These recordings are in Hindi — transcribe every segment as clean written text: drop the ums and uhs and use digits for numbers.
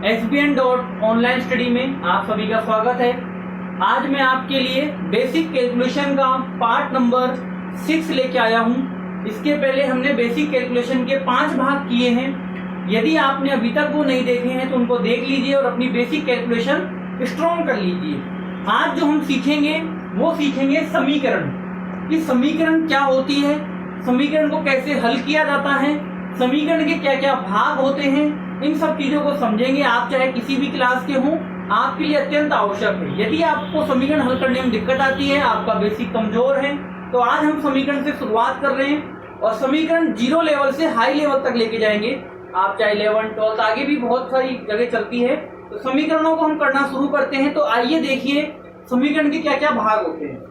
SBN ऑनलाइन स्टडी में आप सभी का स्वागत है। आज मैं आपके लिए बेसिक कैलकुलेशन का पार्ट नंबर 6 लेके आया हूं। इसके पहले हमने बेसिक कैलकुलेशन के 5 भाग किए हैं। यदि आपने अभी तक वो नहीं देखे हैं तो उनको देख लीजिए और अपनी बेसिक कैलकुलेशन स्ट्रॉन्ग कर लीजिए। आज जो हम सीखेंगे वो सीखेंगे समीकरण कि समीकरण क्या होती है, समीकरण को कैसे हल किया जाता है, समीकरण के क्या क्या भाग होते हैं, इन सब चीजों को समझेंगे। आप चाहे किसी भी क्लास के हों, आपके लिए अत्यंत आवश्यक है। यदि आपको समीकरण हल करने में दिक्कत आती है, आपका बेसिक कमजोर है, तो आज हम समीकरण से शुरुआत कर रहे हैं और समीकरण 0 लेवल से हाई लेवल तक लेके जाएंगे। आप चाहे 11, 12 आगे भी बहुत सारी जगह चलती है, तो समीकरणों को हम करना शुरू करते हैं। तो आइए देखिए समीकरण के क्या क्या भाग होते हैं।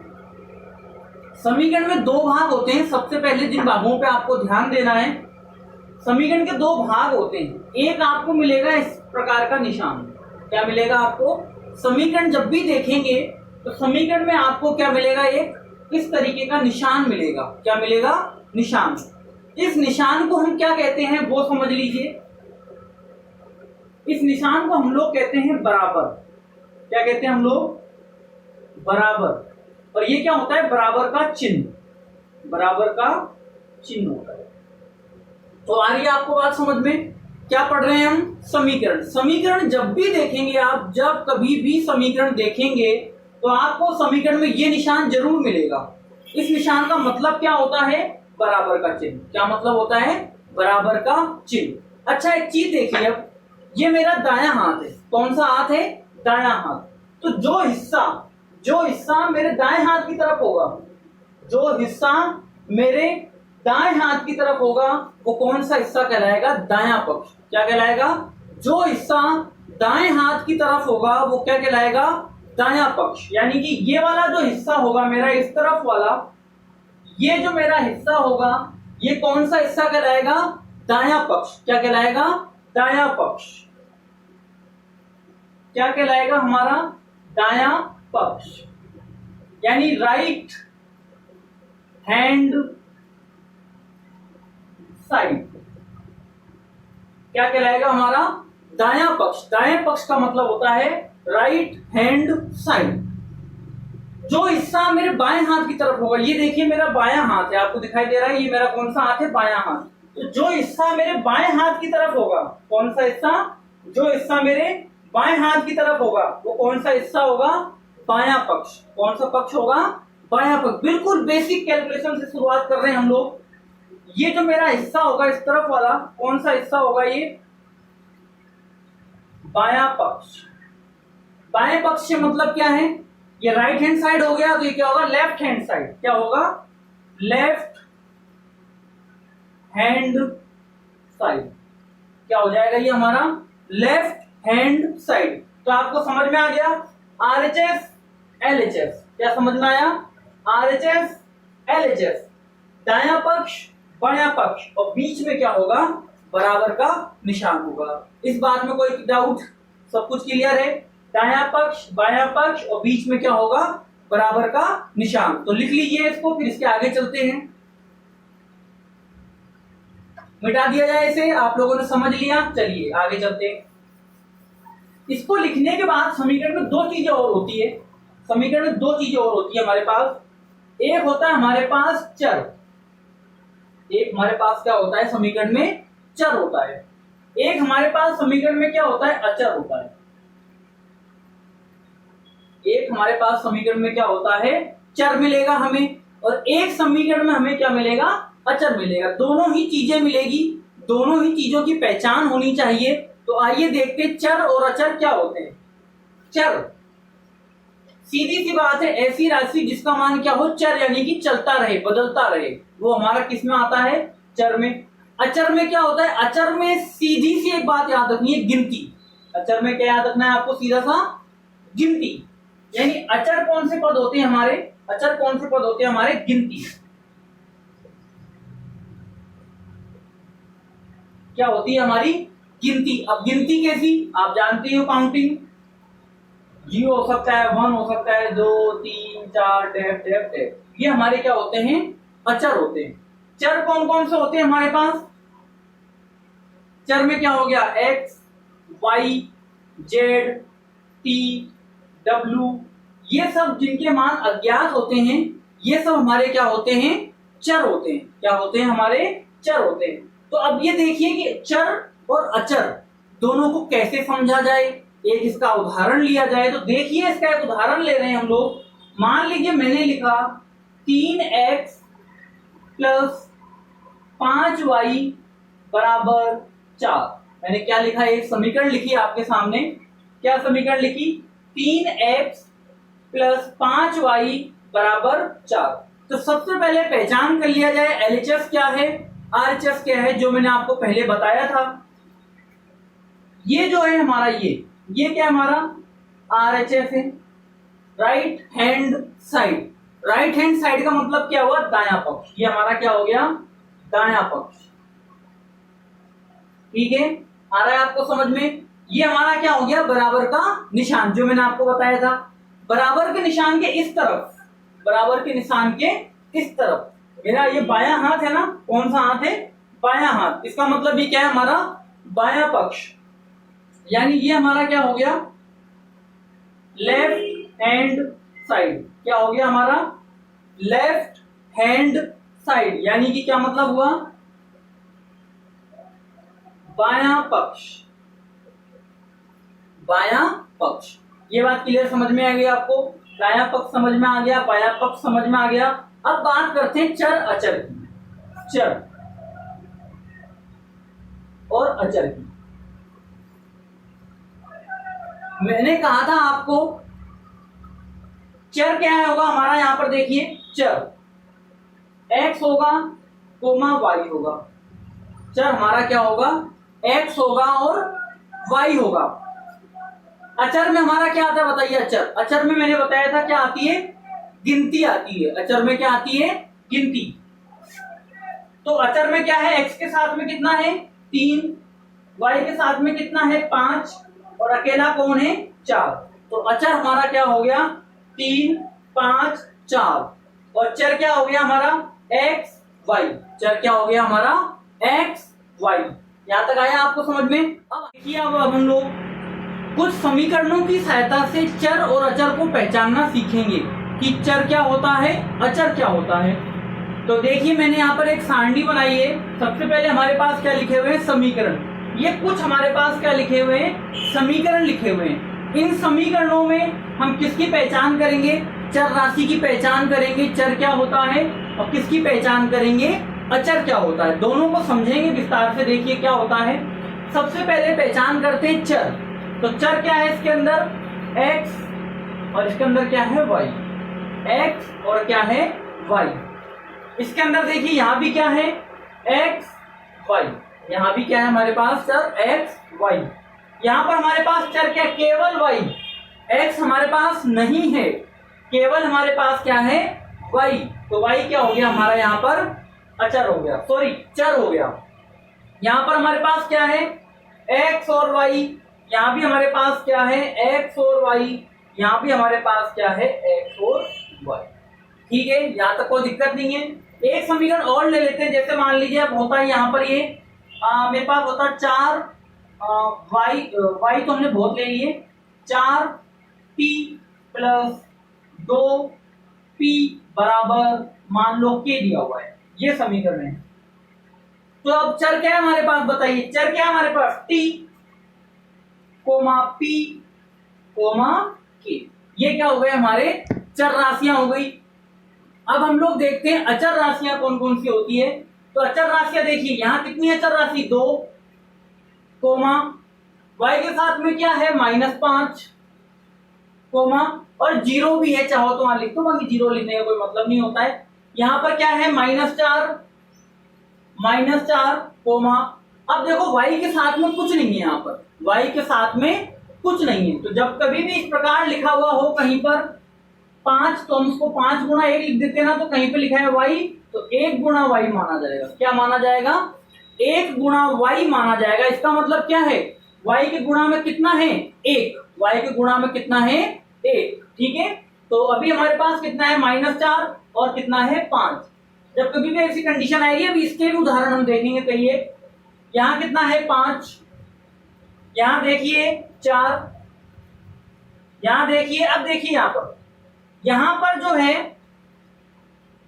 समीकरण में 2 भाग होते हैं। सबसे पहले जिन भागों पे आपको ध्यान देना है, समीकरण के 2 भाग होते हैं। एक आपको मिलेगा इस प्रकार का निशान। क्या मिलेगा आपको? समीकरण जब भी देखेंगे तो समीकरण में आपको क्या मिलेगा? एक इस तरीके का निशान मिलेगा। क्या मिलेगा? निशान। इस निशान को हम क्या कहते हैं वो समझ लीजिए। इस निशान को हम लोग कहते हैं बराबर। क्या कहते हैं हम लोग? बराबर। और ये क्या होता है? बराबर का चिन्ह। बराबर का चिन्ह होता है। तो आ रही है आपको बात समझ में? क्या पढ़ रहे हैं हम? समीकरण। समीकरण जब भी देखेंगे आप, जब कभी भी समीकरण देखेंगे तो आपको समीकरण में ये निशान जरूर मिलेगा। इस निशान का मतलब क्या होता है? बराबर का चिन्ह। क्या मतलब होता है? बराबर का चिन्ह। अच्छा, एक चीज देखिए, अब ये मेरा दायां हाथ है। कौन सा हाथ है? दायां हाथ। तो जो हिस्सा मेरे दाएं हाथ की तरफ होगा, जो हिस्सा मेरे दाएं हाथ की तरफ होगा, वो कौन सा हिस्सा कहलाएगा? दायां पक्ष। क्या कहलाएगा? जो हिस्सा दाएं हाथ की तरफ होगा वो क्या कहलाएगा? दायां पक्ष। यानी कि ये वाला जो हिस्सा होगा मेरा, इस तरफ वाला, ये जो मेरा हिस्सा होगा, ये कौन सा हिस्सा कहलाएगा? दायां पक्ष। क्या कहलाएगा? दायां पक्ष। क्या कहलाएगा हमारा? दायां पक्ष। यानी राइट हैंड साइड। क्या कहलाएगा हमारा? दायां पक्ष। दाएं पक्ष का मतलब होता है राइट हैंड साइड। जो हिस्सा मेरे बाएं हाथ की तरफ होगा, ये देखिए मेरा बायां हाथ है, आपको दिखाई दे रहा है, ये मेरा कौन सा हाथ है? बायां हाथ। तो जो हिस्सा मेरे बाएं हाथ की तरफ होगा, कौन सा हिस्सा? जो हिस्सा मेरे बाएं हाथ की तरफ होगा वो कौन सा हिस्सा होगा? बायां पक्ष। कौन सा पक्ष होगा? बायां पक्ष। बिल्कुल बेसिक कैलकुलेशन से शुरुआत कर रहे हैं हम लोग। ये जो मेरा हिस्सा होगा इस तरफ वाला, कौन सा हिस्सा होगा? ये बायां पक्ष। बाएं पक्ष से मतलब क्या है? ये राइट हैंड साइड हो गया, तो ये क्या होगा? Left hand side. क्या होगा? Left hand side. क्या हो जाएगा ये हमारा? Left hand side. तो आपको समझ में आ गया RHS LHS। क्या समझ में आया? RHS LHS, दायां पक्ष, बायां पक्ष, और बीच में क्या होगा? बराबर का निशान होगा। इस बात में कोई डाउट? सब कुछ क्लियर है? दायां पक्ष, बायां पक्ष, और बीच में क्या होगा? बराबर का निशान। तो लिख लीजिए इसको, फिर इसके आगे चलते हैं। मिटा दिया जाए इसे। आप लोगों ने समझ लिया? चलिए आगे चलते हैं। इसको लिखने के बाद समीकरण में 2 चीजें और होती है। समीकरण में 2 चीजें और होती है हमारे पास। एक होता है हमारे पास चर। एक हमारे पास क्या होता है? समीकरण में चर होता है। एक हमारे पास समीकरण में क्या होता है? अचर होता है। एक हमारे पास समीकरण में क्या होता है? चर मिलेगा हमें, और एक समीकरण में हमें क्या मिलेगा? अचर मिलेगा। दोनों ही चीजें मिलेगी, दोनों ही चीजों की पहचान होनी चाहिए। तो आइए देखते हैं चर और अचर क्या होते हैं। चर सीधी सी बात है, ऐसी राशि जिसका मान क्या हो? चर, यानी कि चलता रहे, बदलता रहे, वो हमारा किस में आता है? चर में। अचर में क्या होता है? अचर में सीधी सी एक बात याद रखनी है, गिनती। अचर में क्या याद रखना है आपको? सीधा सा गिनती। यानी अचर कौन से पद होते हैं हमारे? अचर कौन से पद होते हैं हमारे? गिनती। क्या होती है हमारी? गिनती। अब गिनती कैसी? आप जानते हो, काउंटिंग। 0 हो सकता है, 1 हो सकता है, 2, 3, 4, डैफ डैफ डैफ। ये हमारे क्या होते हैं? अचर होते हैं। चर कौन कौन से होते हैं हमारे पास? चर में क्या हो गया? x, y, Z, T, W, ये सब जिनके मान अज्ञात होते हैं, ये सब हमारे क्या होते हैं, चर होते हैं। क्या होते हैं, हमारे चर होते हैं। तो अब ये देखिए कि चर और अचर दोनों को कैसे समझा जाए, एक इसका उदाहरण लिया जाए। तो देखिए इसका एक उदाहरण ले रहे हैं हम लोग। मान लीजिए मैंने लिखा 3x प्लस 5y बराबर 4। मैंने क्या लिखा, एक समीकरण लिखी आपके सामने। क्या समीकरण लिखी, 3x प्लस 5y बराबर 4। तो सबसे पहले पहचान कर लिया जाए एलएचएस क्या है, आरएचएस क्या है, जो मैंने आपको पहले बताया था। ये जो है हमारा ये क्या हमारा आरएचएस है, right hand side. Right hand side का मतलब क्या हुआ, दायां पक्ष। ये हमारा क्या हो गया, दायां पक्ष। ठीक है, आ रहा है आपको समझ में। ये हमारा क्या हो गया, बराबर का निशान, जो मैंने आपको बताया था। बराबर के निशान के इस तरफ, बराबर के निशान के इस तरफ मेरा ये बायां हाथ है ना, कौन सा हाथ है, बायां हाथ। इसका मतलब ये क्या है, हमारा बायां पक्ष। यानी ये हमारा क्या हो गया, लेफ्ट हैंड साइड। क्या हो गया हमारा, लेफ्ट हैंड साइड। यानी कि क्या मतलब हुआ, बायां पक्ष, बायां पक्ष। ये बात क्लियर समझ में आ गई आपको, दायां पक्ष समझ में आ गया, बायां पक्ष समझ में आ गया। अब बात करते हैं चर अचर की, चर और अचर की। मैंने कहा था आपको चर क्या होगा हमारा, यहां पर देखिए चर x होगा कोमा y होगा। चर हमारा क्या होगा, x होगा और y होगा। अचर में हमारा क्या आता है बताइए, अचर, अचर में मैंने बताया था क्या आती है, गिनती आती है। अचर में क्या आती है, गिनती। तो अचर में क्या है, x के साथ में कितना है 3, y के साथ में कितना है 5 और अकेला कौन है 4। तो अचर हमारा क्या हो गया 3, 5, 4 और चर क्या हो गया हमारा x, y। चर क्या हो गया हमारा x, y। यहां तक आया आपको समझ में। अब देखिए अब हम लोग कुछ समीकरणों की सहायता से चर और अचर को पहचानना सीखेंगे कि चर क्या होता है, अचर क्या होता है। तो देखिए मैंने यहाँ पर एक सारणी बनाई है। सबसे पहले हमारे पास क्या लिखे हुए हैं, समीकरण। ये कुछ हमारे पास क्या लिखे हुए हैं, समीकरण लिखे हुए हैं। इन समीकरणों में हम किसकी पहचान करेंगे, चर राशि की पहचान करेंगे, चर क्या होता है, और किसकी पहचान करेंगे, अचर क्या होता है। दोनों को समझेंगे विस्तार से। देखिए क्या होता है, सबसे पहले पहचान करते हैं चर। तो चर क्या है, इसके अंदर x और इसके अंदर क्या है y, x और क्या है y। इसके अंदर देखिए यहां भी क्या है x, y, यहां भी क्या है हमारे पास चर x, y। यहां पर हमारे पास चर क्या, केवल y। x हमारे पास नहीं है, केवल हमारे पास क्या है y। तो y क्या हो गया हमारा यहाँ पर अचर हो गया, सॉरी चर हो गया। यहां पर हमारे पास क्या है x और y, यहाँ भी हमारे पास क्या है x और y, यहाँ भी हमारे पास क्या है x और y। ठीक है, यहाँ तक कोई दिक्कत नहीं है। एक समीकरण और ले लेते हैं। जैसे मान लीजिए अब होता है यहाँ पर ये मेरे पास होता है 4 y तो हमने बहुत ले लिए, 4p प्लस 2p बराबर मान लो k दिया हुआ है। ये समीकरण है। तो अब चर क्या है हमारे पास बताइए, चर क्या है हमारे पास, t comma p comma k। ये क्या हो गए हमारे चर राशियां हो गई। अब हम लोग देखते हैं अचर राशियां कौन कौन सी होती है। तो अचर राशियां देखिए यहां कितनी अचर राशि 2 कोमा y के साथ में क्या है -5 कोमा और 0 भी है, चाहो तो वहां लिख दो, बाकी 0 लिखने का कोई मतलब नहीं होता है। यहां पर क्या है -4 कोमा। अब देखो y के साथ में कुछ नहीं है, यहाँ पर y के साथ में कुछ नहीं है। तो जब कभी भी इस प्रकार लिखा हुआ हो कहीं पर 5, तो हम उसको 5 गुणा 1 लिख देते हैं ना। तो कहीं पे लिखा है y, तो 1 गुणा y माना जाएगा। क्या माना जाएगा, 1 गुणा y माना जाएगा। इसका मतलब क्या है, y के गुणा में कितना है 1, y के गुणा में कितना है 1। ठीक है, तो अभी हमारे पास कितना है -4 और कितना है 5। जब कभी भी ऐसी कंडीशन आएगी, अभी इसके भी उदाहरण हम देखेंगे। कहिए यहाँ कितना है 5, यहाँ देखिए 4 यहां देखिए, अब देखिए यहां पर जो है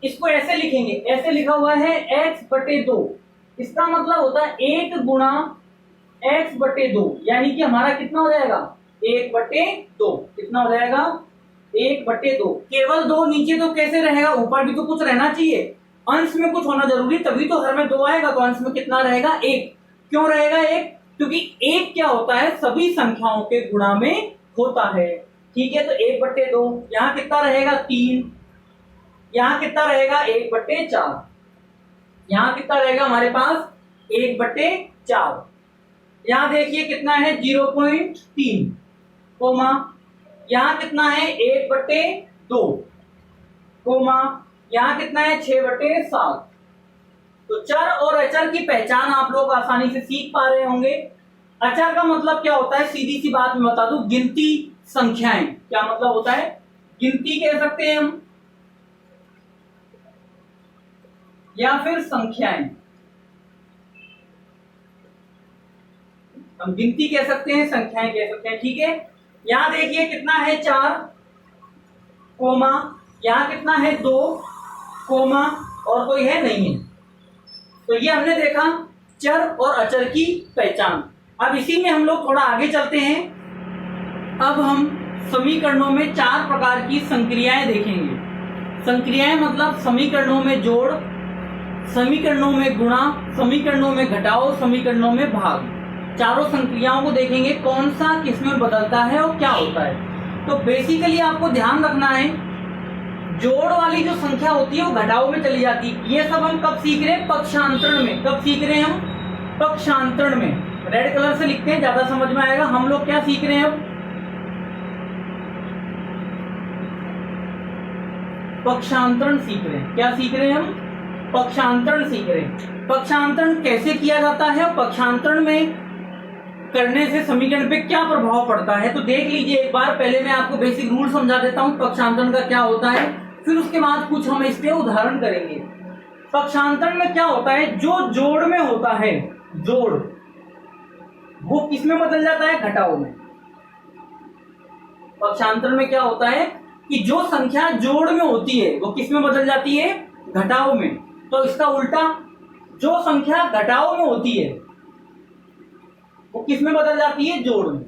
इसको ऐसे लिखेंगे, ऐसे लिखा हुआ है x/2। इसका मतलब होता है 1 गुणा x/2, यानी कि हमारा कितना हो जाएगा 1/2। कितना हो जाएगा 1/2। केवल 2, नीचे तो कैसे रहेगा, ऊपर भी तो कुछ रहना चाहिए, अंश में कुछ होना जरूरी, तभी तो हर में 2 आएगा। तो अंश में कितना रहेगा 1। क्यों रहेगा 1? क्योंकि 1 क्या होता है, सभी संख्याओं के गुणा में होता है। ठीक है, तो 1/2। यहां कितना रहेगा 3, यहां कितना रहेगा 1/4, यहां कितना रहेगा हमारे पास 1/4। यहां देखिए कितना है 0.3, कोमा यहां कितना है 1/2, कोमा यहां कितना है 6/7। तो चर और अचर की पहचान आप लोग आसानी से सीख पा रहे होंगे। अचर का मतलब क्या होता है, सीधी सी बात मैं बता दूं, गिनती संख्याएं। क्या मतलब होता है, गिनती कह सकते हैं हम, या फिर संख्याएं। हम गिनती कह सकते हैं, संख्याएं कह सकते हैं। ठीक है, यहां देखिए कितना है 4, कोमा यहां कितना है 2, कोमा और कोई है नहीं है। तो ये हमने देखा चर और अचर की पहचान। अब इसी में हम लोग थोड़ा आगे चलते हैं। अब हम समीकरणों में 4 प्रकार की संक्रियाएं देखेंगे। संक्रियाएं मतलब समीकरणों में जोड़, समीकरणों में गुणा, समीकरणों में घटाओ, समीकरणों में भाग। चारों संक्रियाओं को देखेंगे कौन सा किसमें बदलता है और क्या होता है। तो बेसिकली आपको ध्यान रखना है, जोड़ वाली जो संख्या होती है वो घटाओ में चली जाती है। ये सब हम कब सीख रहे हैं, पक्षांतरण में। कब सीख रहे हैं हम, पक्षांतरण में। रेड कलर से लिखते हैं, ज्यादा समझ में आएगा। हम लोग क्या सीख रहे हैं अब, पक्षांतरण सीख रहे हैं। क्या सीख रहे हैं हम, पक्षांतरण सीख रहे हैं। पक्षांतरण कैसे किया जाता है और पक्षांतरण में करने से समीकरण पे क्या प्रभाव पड़ता है, तो देख लीजिए एक बार। पहले मैं आपको बेसिक रूल समझा देता हूं पक्षांतरण का क्या होता है, फिर उसके बाद कुछ हम इस पे उदाहरण करेंगे। पक्षांतरण में क्या होता है, जो जोड़ में होता है, जोड़ वो किसमें बदल जाता है, घटाओ में। पक्षांतरण में क्या होता है कि जो संख्या जोड़ में होती है वो किसमें बदल जाती है, घटाओ में। तो इसका उल्टा, जो संख्या घटाओ में होती है वो किसमें बदल जाती है, जोड़ में।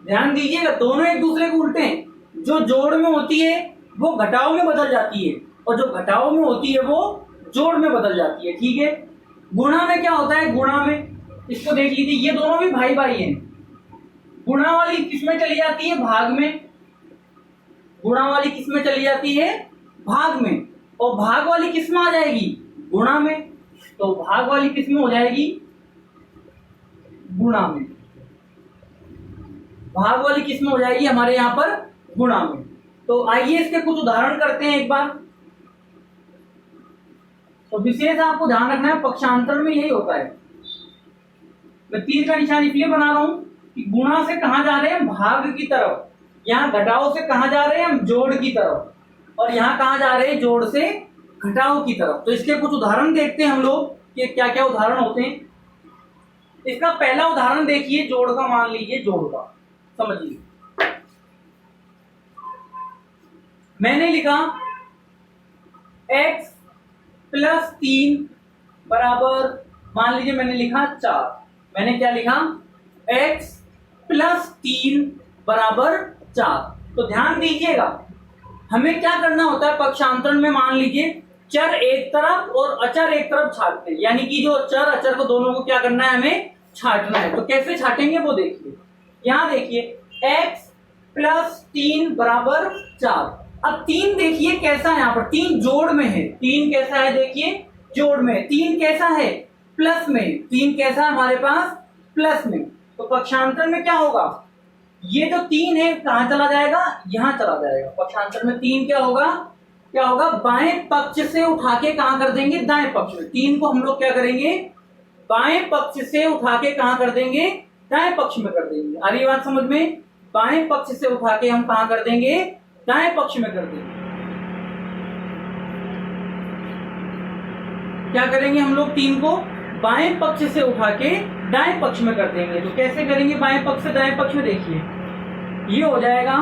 ध्यान दीजिएगा, दोनों एक दूसरे को उल्टे हैं। जो जोड़ में होती है वो घटाओ में बदल जाती है, और जो घटाओ में होती है वो जोड़ में बदल जाती है। ठीक है, गुणा में क्या होता है, गुणा में इसको देख लीजिए, ये दोनों भी भाई भाई हैं। गुणा वाली किसमें चली जाती है, भाग में। गुणा वाली किसमें चली जाती है, भाग में। और भाग वाली किसमें आ जाएगी, गुणा में। तो भाग वाली किसमें हो जाएगी, गुणा में। भाग वाली किसमें हो जाएगी, हमारे यहां पर गुणा में। तो आइए इसके कुछ उदाहरण करते हैं एक बार। तो विशेष आपको ध्यान रखना है, पक्षांतरण में यही होता है। मैं तीर का निशान इसलिए बना रहा हूं कि गुणा से कहां जा रहे हैं, भाग की तरफ। यहां घटाओ से कहां जा रहे हैं, हम जोड़ की तरफ। और यहां कहां जा रहे हैं, जोड़ से घटाओ की तरफ। तो इसके कुछ उदाहरण देखते हैं हम लोग कि क्या क्या उदाहरण होते हैं। इसका पहला उदाहरण देखिए, जोड़ का, मान लीजिए जोड़ का, समझिए। मैंने लिखा x + 3 बराबर, मान लीजिए मैंने लिखा 4। मैंने क्या लिखा, x + 3 बराबर 4। तो ध्यान दीजिएगा, हमें क्या करना होता है पक्षांतरण में, मान लीजिए चर एक तरफ और अचर एक तरफ छाटते हैं। यानी कि जो चर अचर को दोनों को क्या करना है, हमें छाटना है। तो कैसे छाटेंगे वो देखिए। यहां देखिए x + 3 बराबर 4। अब 3 देखिए कैसा है, यहाँ पर 3 जोड़ में है। 3 कैसा है, देखिए जोड़ में। 3 कैसा है, प्लस में। 3 कैसा है हमारे पास, प्लस में। तो पक्षांतरण में क्या होगा, ये जो 3 है कहां चला जाएगा, यहां चला जाएगा। पक्षांतर में 3 क्या होगा, क्या होगा, बाएं पक्ष से उठा के कहां कर देंगे, दाएं पक्ष में। 3 को हम लोग क्या करेंगे, बाएं पक्ष से उठा के कहां कर देंगे, दाएं पक्ष में कर देंगे। आ रही बात समझ में, बाएं पक्ष से उठा के हम कहां कर देंगे, दाएं पक्ष में कर देंगे। क्या करेंगे हम लोग, 3 को बाएं पक्ष से उठा के दाएं पक्ष में कर देंगे। तो कैसे करेंगे बाएं पक्ष से दाएं पक्ष में, देखिए ये हो जाएगा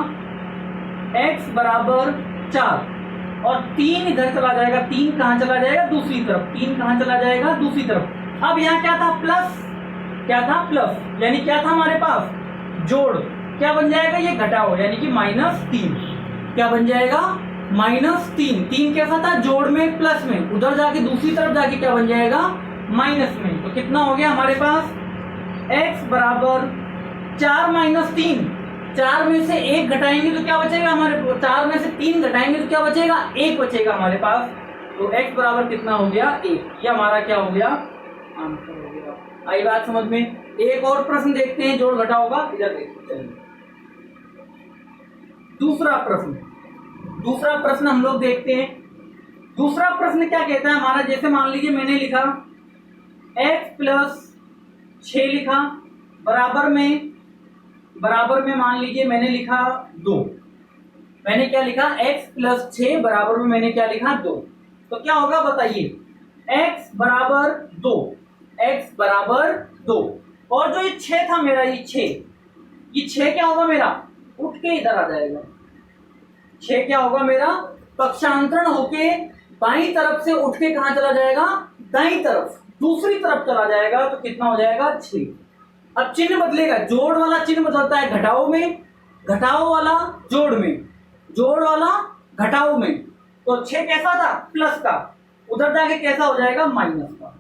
x बराबर 4 और 3 इधर चला जाएगा। 3 कहां चला जाएगा? दूसरी तरफ। 3 कहां चला जाएगा? दूसरी तरफ। अब यहाँ क्या था? प्लस। क्या था? प्लस। यानी क्या था हमारे पास? जोड़। क्या बन जाएगा? ये घटाओ, यानी कि -3। क्या बन जाएगा? -3। 3 कैसा था? जोड़ में, प्लस में। उधर जाके दूसरी तरफ जाके क्या बन जाएगा? माइनस में। तो कितना हो गया हमारे पास? x बराबर 4 - 3। 4 में से 1 घटाएंगे तो क्या बचेगा हमारे? 4 में से 3 घटाएंगे तो क्या बचेगा? 1 बचेगा हमारे पास। तो x बराबर कितना हो गया? 1। ये हमारा क्या हो गया? आंसर हो गया। आई बात समझ में? एक और प्रश्न देखते हैं जोड़ घटाओ का। इधर देखते हैं दूसरा प्रश्न हम लोग देखते हैं। दूसरा प्रश्न क्या कहता है हमारा? जैसे मान लीजिए मैंने लिखा x प्लस 6 लिखा, बराबर में मान लीजिए मैंने लिखा 2। मैंने क्या लिखा? x प्लस 6 बराबर में मैंने क्या लिखा? 2। तो क्या होगा बताइए? x बराबर 2। x बराबर 2 और जो ये 6 था मेरा, ये 6 क्या होगा मेरा? उठ के इधर आ जाएगा। 6 क्या होगा मेरा? पक्षांतरण होके बाईं तरफ से उठ के कहां चला जाएगा? दाईं तरफ, दूसरी तरफ चला जाएगा। तो कितना हो जाएगा? 6। अब चिन्ह बदलेगा। जोड़ वाला चिन्ह बदलता है घटाओ में, घटाओ वाला जोड़ में, जोड़ वाला घटाओ में। तो 6 कैसा था? प्लस का। उधर जाके कैसा हो जाएगा? माइनस का।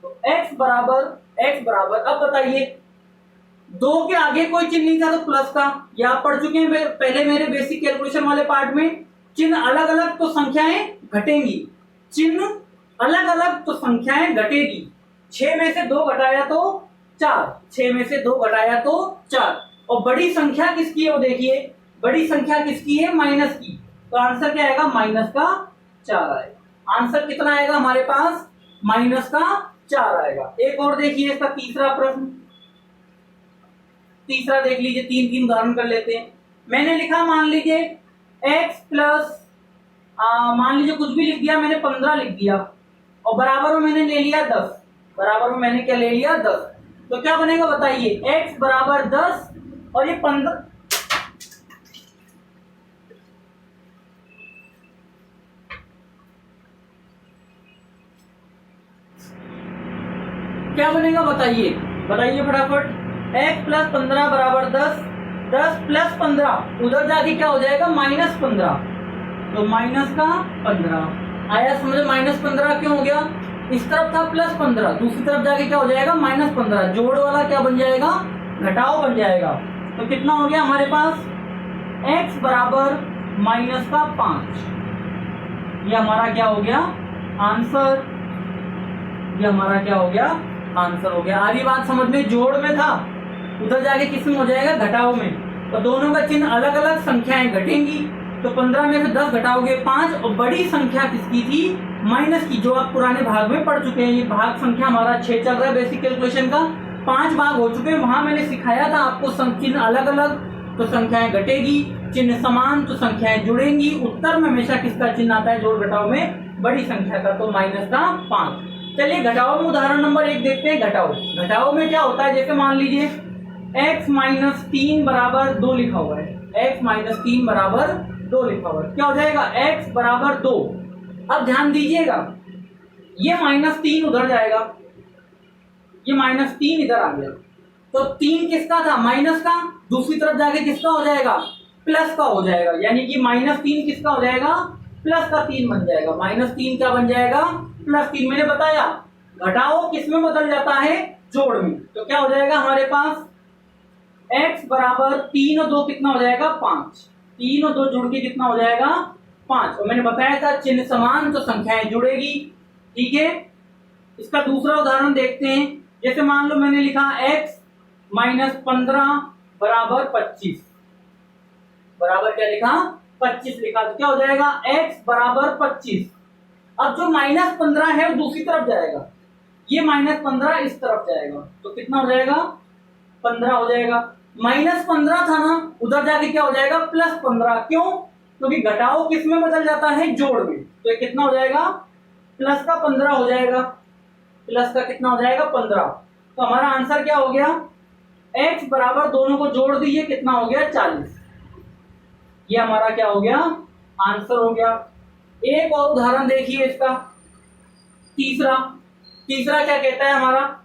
तो x बराबर अब बताइए, 2 के आगे कोई चिन्ह नहीं था तो प्लस का। ये आप पढ़ चुके हैं पहले मेरे बेसिक कैलकुलेशन वाले पार्ट में। चिन्ह अलग अलग तो संख्याएं घटेंगी, चिन्ह अलग अलग तो संख्याएं घटेगी। 6 में से 2 घटाया तो 4, 6 में से 2 घटाया तो 4। और बड़ी संख्या किसकी है वो देखिए, बड़ी संख्या किसकी है? माइनस की। तो आंसर क्या आएगा? -4 आएगा। आंसर कितना आएगा हमारे पास? -4 आएगा। एक और देखिए इसका तीसरा प्रश्न। तीसरा देख लीजिए, 3 उदाहरण कर लेते हैं। मैंने लिखा मान लीजिए x प्लस मान लीजिए कुछ भी लिख दिया मैंने, 15 लिख दिया और बराबर में मैंने ले लिया 10। बराबर में मैंने क्या ले लिया? 10। तो क्या बनेगा बताइए? x बराबर 10 और ये 15। क्या बनेगा बताइए? बताइए फटाफट। x प्लस 15 बराबर 10। 10 प्लस 15 उधर जाके क्या हो जाएगा? -15। तो -15 आया समझ? -15 क्यों हो गया? इस तरफ था +15, दूसरी तरफ जाके क्या हो जाएगा? -15। जोड़ वाला क्या बन जाएगा? घटाओ बन जाएगा। तो कितना हो गया हमारे पास? x बराबर -5। ये हमारा क्या हो गया? आंसर। ये हमारा क्या हो गया? आंसर हो गया। आधी बात समझ में? जोड़ में था, उधर जाके किस में हो जाएगा? घटाओ में। और दोनों का चिन्ह अलग अलग, संख्याएं घटेंगी। तो 15 में से 10 घटाओगे 5। और बड़ी संख्या किसकी थी? माइनस की, जो आप पुराने भाग में पढ़ चुके हैं। ये भाग संख्या हमारा 6 चल रहा है बेसिक कैलकुलेशन का। 5 भाग हो चुके हैं। वहां मैंने सिखाया था आपको चिन्ह अलग अलग तो संख्याएं घटेगी, चिन्ह समान तो संख्याएं जुड़ेंगी। उत्तर में हमेशा किसका चिन्ह आता है जोड़ घटाओ में? बड़ी संख्या का, तो -5। चलिए घटाओ में उदाहरण नंबर 1 देखते हैं। घटाओ में क्या होता है? जैसे मान लीजिए x - 3 बराबर 2 लिखा हुआ है। x - 3 बराबर 2 लिखा हुआ है। क्या हो जाएगा? x बराबर 2। अब ध्यान दीजिएगा, ये -3 उधर जाएगा, ये -3 इधर आ गया। तो 3 किसका था? माइनस का। दूसरी तरफ जाके किसका हो जाएगा? प्लस का हो जाएगा। यानी कि -3 किसका हो जाएगा? प्लस का 3 बन जाएगा। -3 क्या बन जाएगा? +3। मैंने बताया घटाओ किस में बदल जाता है? जोड़ में। तो क्या हो जाएगा हमारे पास? x बराबर 3 और 2 कितना हो जाएगा? 5। 3 और 2 जुड़ के कितना हो जाएगा? 5। और मैंने बताया था चिन्ह समान तो संख्याएं जुड़ेगी। ठीक है, इसका दूसरा उदाहरण देखते हैं। जैसे मान लो मैंने लिखा x - 15 बराबर 25। बराबर क्या लिखा? 25 लिखा। तो क्या हो जाएगा? x बराबर 25। अब जो -15 है वो दूसरी तरफ जाएगा, ये -15 इस तरफ जाएगा। तो कितना हो जाएगा? 15 हो जाएगा। -15 था ना, उधर जाके क्या हो जाएगा? +15। क्यों? क्योंकि घटाओ किस में बदल जाता है? जोड़ में। तो ये कितना हो जाएगा? प्लस का 15 हो जाएगा। प्लस का कितना हो जाएगा? 15। तो हमारा आंसर क्या हो गया? x बराबर दोनों को जोड़ दीजिए, कितना हो गया 40। ये हमारा क्या हो गया, आंसर हो गया। एक और उदाहरण देखिए इसका, तीसरा क्या कहता है हमारा,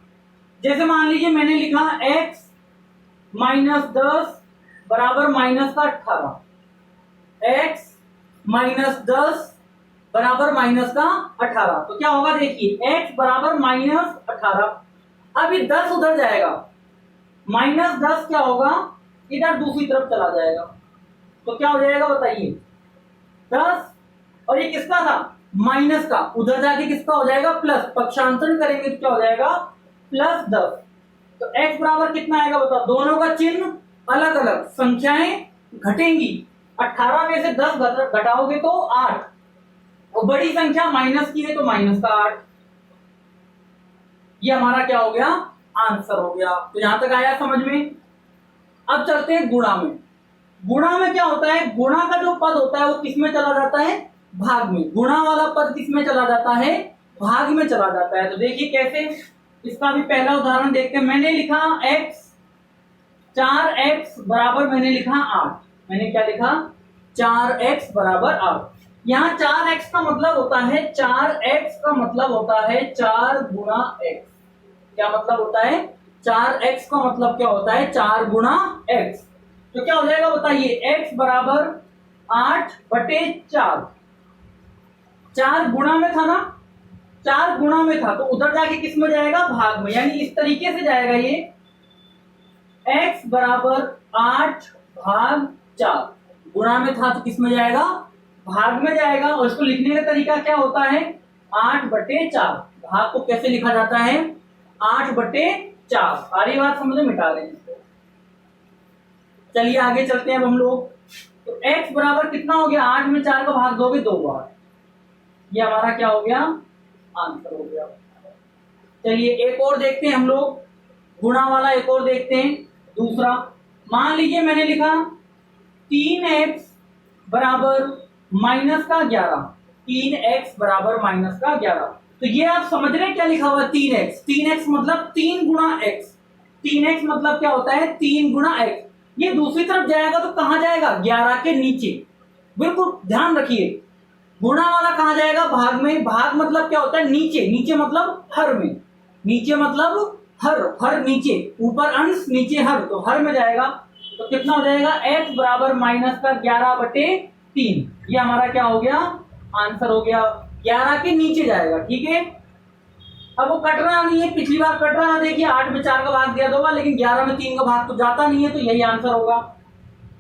जैसे मान लीजिए मैंने लिखा x -10 बराबर -18, x -10 बराबर -18, तो क्या होगा देखिए x बराबर -18। अब ये 10 उधर जाएगा, -10 क्या होगा, इधर दूसरी तरफ चला जाएगा, तो क्या हो जाएगा बताइए 10, और ये किसका था, माइनस का, उधर जाके किसका हो जाएगा प्लस, पक्षांतरण करेंगे तो क्या हो जाएगा +10। तो x बराबर कितना आएगा बताओ, दोनों का चिन्ह अलग अलग, संख्याएं घटेंगी, 18 में से 10 घटाओगे तो 8, और बड़ी संख्या माइनस की है तो माइनस का 8। ये हमारा क्या हो गया, आंसर हो गया। तो यहां तक आया समझ में। अब चलते हैं गुणा में। गुणा में क्या होता है, गुणा का जो पद होता है वो किस में चला जाता है, भाग में। गुणा वाला पद किस में चला जाता है, भाग में चला जाता है। तो देखिए कैसे, इसका भी पहला उदाहरण देखते हैं। मैंने लिखा x, 4x बराबर मैंने लिखा 8, मैंने क्या लिखा 4x बराबर 8। यहाँ 4x का मतलब होता है, 4x का मतलब होता है 4 गुणा x। क्या मतलब होता है, 4x का मतलब क्या होता है, 4 गुणा x। तो क्या हो जाएगा बताइए, x बराबर 8/4, 4 गुणा में था ना, 4 गुणा में था तो उधर जाके किस में जाएगा, भाग में। यानी इस तरीके से जाएगा ये, x बराबर 8/4, गुणा में था तो किस में जाएगा, भाग में जाएगा। और इसको लिखने का तरीका क्या होता है, 8/4। भाग को कैसे लिखा जाता है, 8/4। सारी बात समझ में, मिटा रहे हैं। चलिए आगे चलते हैं अब हम लोग। तो x बराबर कितना हो गया, 8 में 4 का भाग दोगे 2 बार, ये हमारा क्या हो गया, आंसर हो गया। चलिए एक और देखते हैं हम लोग, गुणा वाला एक और देखते हैं। दूसरा, मान लीजिए मैंने लिखा 3x बराबर -11, 3x बराबर -11। तो ये आप समझ रहे हैं क्या लिखा हुआ है, 3x, 3x मतलब 3 गुणा x, 3x मतलब क्या होता है, 3 गुणा x। ये दूसरी तरफ जाएगा तो कहां जाएगा, 11 के नीचे। बिल्कुल ध्यान रखिए, गुणा वाला कहां जाएगा, भाग में। भाग मतलब क्या होता है, नीचे, नीचे मतलब हर में, नीचे मतलब हर नीचे, ऊपर अंश नीचे हर, तो हर में जाएगा। तो कितना हो जाएगा, x बराबर -11/3। ये हमारा क्या हो गया, आंसर हो गया। 11 के नीचे जाएगा, ठीक है। अब वो कट रहा नहीं है, पिछली बार कट रहा है, देखिए 8 में 4 का भाग दिया 2 बार, लेकिन 11 में 3 का भाग तो जाता नहीं है, तो यही आंसर होगा।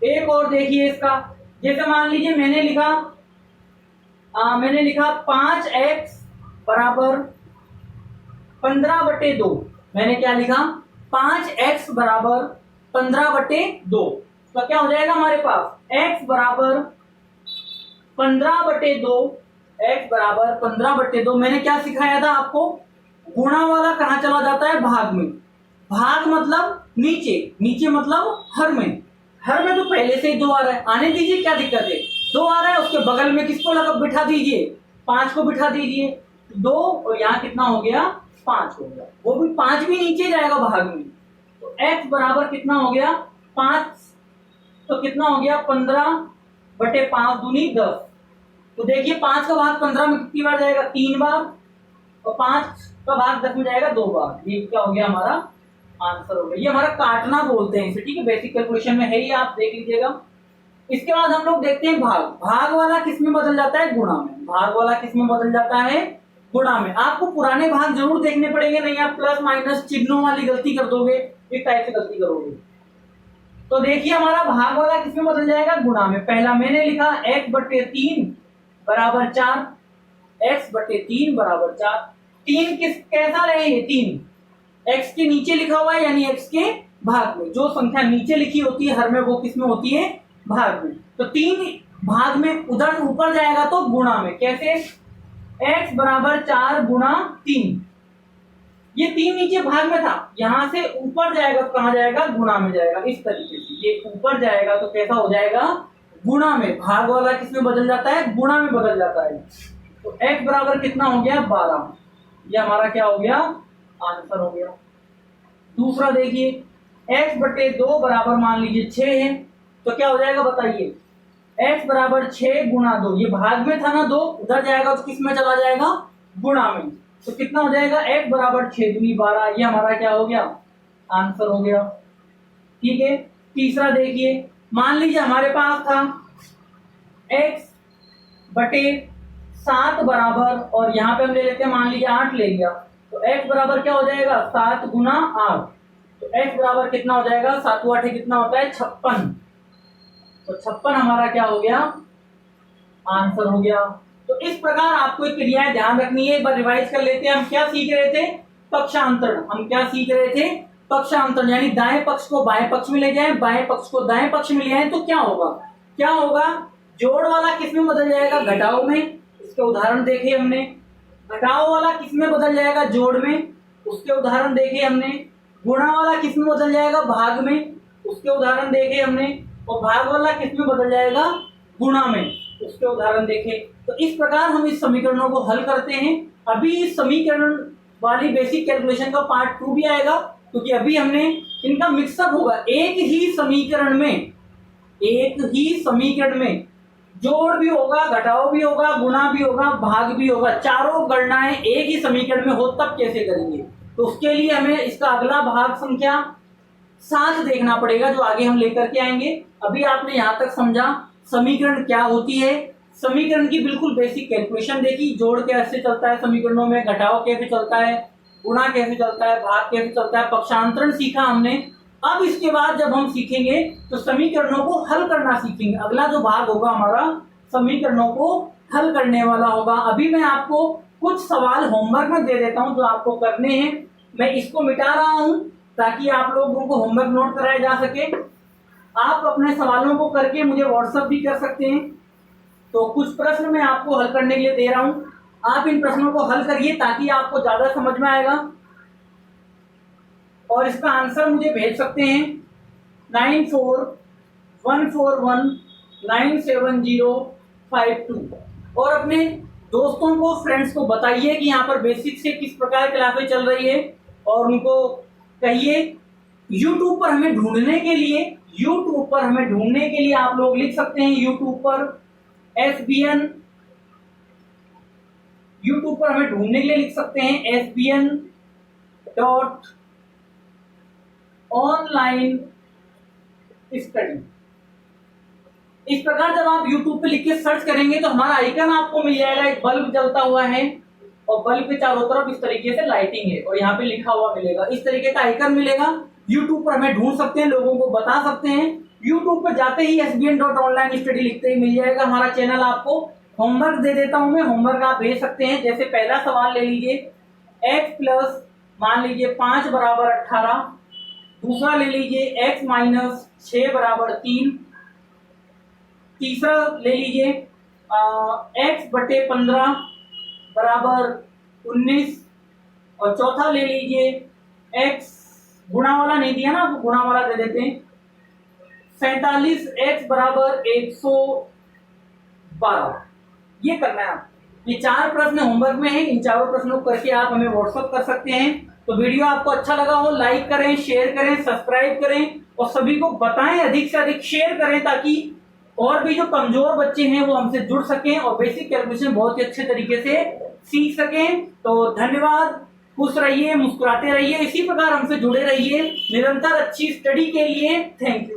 एक और देखिए इसका, जैसे मान लीजिए मैंने लिखा 5x बराबर 15/2। मैंने क्या लिखा, 5x बराबर 15/2। तो क्या हो जाएगा हमारे पास, x बराबर 15/2, x बराबर 15/2। मैंने क्या सिखाया था आपको, गुणा वाला कहां चला जाता है, भाग में। भाग मतलब नीचे, नीचे मतलब हर में। हर में तो पहले से ही 2 आ रहा है, आने दीजिए, क्या दिक्कत है, 2 आ रहा है, उसके बगल में किसको लगा बिठा दीजिए, 5 को बिठा दीजिए, 2, और यहाँ कितना हो गया, 5 हो गया। वो भी 5 भी नीचे जाएगा भाग में। तो x बराबर कितना हो गया, 5, तो कितना हो गया 15/5 दूनी 10। तो देखिए 5 का भाग 15 में कितनी बार जाएगा, 3 बार, और 5 का भाग 10 में जाएगा 2 बार। ये क्या हो गया, हमारा आंसर हो गया। ये हमारा काटना बोलते हैं इसे, ठीक है, बेसिक कैलकुलेशन में है ये, आप देख लीजिएगा। इसके बाद हम लोग देखते हैं भाग। भाग वाला किस में बदल जाता है, गुणा में। भाग वाला किस में बदल जाता है, गुणा में। आपको पुराने भाग जरूर देखने पड़ेंगे, नहीं आप प्लस माइनस चिन्हों वाली गलती कर दोगे, इस टाइप से गलती करोगे। तो देखिए हमारा भाग वाला किस में बदल जाएगा, गुणा में। पहला मैंने लिखा x/3 बराबर 4, x/3 बराबर 4। 3 कैसा रहेंगे, 3 x के नीचे लिखा हुआ है, यानी x के भाग में। जो संख्या नीचे लिखी होती है हर में, वो किस में होती है, भाग में। तो 3 भाग में उधर ऊपर जाएगा तो गुणा में। कैसे, x बराबर 4 गुणा 3। ये 3 नीचे भाग में था, यहां से ऊपर जाएगा तो कहां जाएगा, गुणा में जाएगा। इस तरीके से ये ऊपर जाएगा तो कैसा हो जाएगा, गुणा में। भाग वाला किस में बदल जाता है, गुणा में बदल जाता है। तो x बराबर कितना हो गया, 12। ये हमारा क्या हो गया, आंसर हो गया। दूसरा देखिए, x बटे 2 बराबर मान लीजिए 6 है, तो क्या हो जाएगा बताइए, x बराबर 6 गुणा 2, ये भाग में था ना 2, उधर जाएगा तो किस में चला जाएगा, गुणा में, तो कितना हो जाएगा, x बराबर 6 दूनी 12, ये हमारा क्या हो गया, आंसर हो गया। ठीक है, तीसरा देखिए, मान लीजिए हमारे पास था x बटे 7 बराबर, और यहाँ पे हम ले लेते हैं मान लीजिए 8 ले लिया, तो x बराबर क्या हो जाएगा, 7 गुना 8, तो x बराबर कितना हो जाएगा, 7 8 कितना होता है 56, तो 56 हमारा क्या हो गया, आंसर हो गया। तो इस प्रकार आपको एक क्रियाएं ध्यान रखनी है, एक बार रिवाइज कर लेते हैं। हम क्या सीख रहे थे, पक्षांतरण, हम क्या सीख रहे थे, पक्षांतरण, यानी दाएं पक्ष को बाएं पक्ष में ले जाएं, बाएं पक्ष को दाएं पक्ष में ले आए तो क्या होगा, क्या होगा, जोड़ वाला किस में बदल जाएगा, घटाओ में, इसके उदाहरण देखे हमने। घटाओ वाला किस में बदल जाएगा, जोड़ में, उसके उदाहरण देखे हमने। गुणा वाला किस में बदल जाएगा, भाग में, उसके उदाहरण देखे हमने। और भाग वाला किस में बदल जाएगा, गुणा में, उसके उदाहरण देखे। तो इस प्रकार हम इस समीकरणों को हल करते हैं। अभी इस समीकरण वाली बेसिक कैलकुलेशन का पार्ट 2 भी आएगा, क्योंकि अभी हमने इनका मिक्सअप होगा। एक ही समीकरण में जोड़ भी होगा, घटाओ भी होगा, गुणा भी होगा, भाग भी होगा, चारों गणनाएं एक ही समीकरण में हो, तब कैसे करेंगे। तो उसके लिए हमें इसका अगला भाग संख्या 7 देखना पड़ेगा, जो आगे हम लेकर के आएंगे। अभी आपने यहाँ तक समझा समीकरण क्या होती है, समीकरण की बिल्कुल बेसिक कैलकुलेशन देखी, जोड़ कैसे चलता है समीकरणों में, घटाओ कैसे चलता है, गुणा कैसे चलता है, भाग कैसे चलता है, पक्षांतरण सीखा हमने। अब इसके बाद जब हम सीखेंगे तो समीकरणों को हल करना सीखेंगे। अगला जो भाग होगा हमारा समीकरणों को हल करने वाला होगा। अभी मैं आपको कुछ सवाल होमवर्क में दे देता हूं जो आपको करने हैं। मैं इसको मिटा रहा हूं ताकि आप लोगों को होमवर्क नोट कराया जा सके। आप अपने सवालों को करके मुझे व्हाट्सएप भी कर सकते हैं। तो कुछ प्रश्न मैं आपको हल करने के लिए दे रहा हूं, आप इन प्रश्नों को हल करिए ताकि आपको ज्यादा समझ में आएगा। और इसका आंसर मुझे भेज सकते हैं 9414197052। और अपने दोस्तों को, फ्रेंड्स को बताइए कि यहाँ पर बेसिक से किस प्रकार क्लासें चल रही है, और उनको कहिए YouTube पर हमें ढूंढने के लिए आप लोग लिख सकते हैं YouTube पर SBN, YouTube पर हमें ढूंढने के लिए लिख सकते हैं SBN.online स्टडी। इस प्रकार जब आप YouTube पे लिख के सर्च करेंगे तो हमारा आइकन आपको मिल जाएगा, एक बल्ब जलता हुआ है और बल्ब के चारों तरफ इस तरीके से लाइटिंग है और यहाँ पे लिखा हुआ मिलेगा, इस तरीके का आइकन मिलेगा। YouTube पर हमें ढूंढ सकते हैं, लोगों को बता सकते हैं। YouTube पर जाते ही SBN.online स्टडी लिखते ही मिल जाएगा हमारा चैनल। आपको होमवर्क दे देता हूं मैं, होमवर्क आप भेज सकते हैं। जैसे पहला सवाल ले लीजिए, x प्लस मान लीजिए 5 बराबर 18, दूसरा ले लीजिए x माइनस 6 बराबर 3, तीसरा ले लीजिए x बटे 15 बराबर 19, और चौथा ले लीजिए x, गुणा वाला नहीं दिया ना, आपको गुणा वाला दे देते हैं, 47x बराबर 112। ये करना है आप। ये 4 प्रश्न होमवर्क में है, इन चारों प्रश्नों को करके आप हमें व्हाट्सएप कर सकते हैं। तो वीडियो आपको अच्छा लगा हो, लाइक करें, शेयर करें, सब्सक्राइब करें और सभी को बताएं, अधिक से अधिक शेयर करें ताकि और भी जो कमजोर बच्चे हैं वो हमसे जुड़ सकें और बेसिक कैलकुलेशन बहुत ही अच्छे तरीके से सीख सकें। तो धन्यवाद, खुश रहिए, मुस्कुराते रहिए, इसी प्रकार हमसे जुड़े रहिए निरंतर अच्छी स्टडी के लिए। Thank you.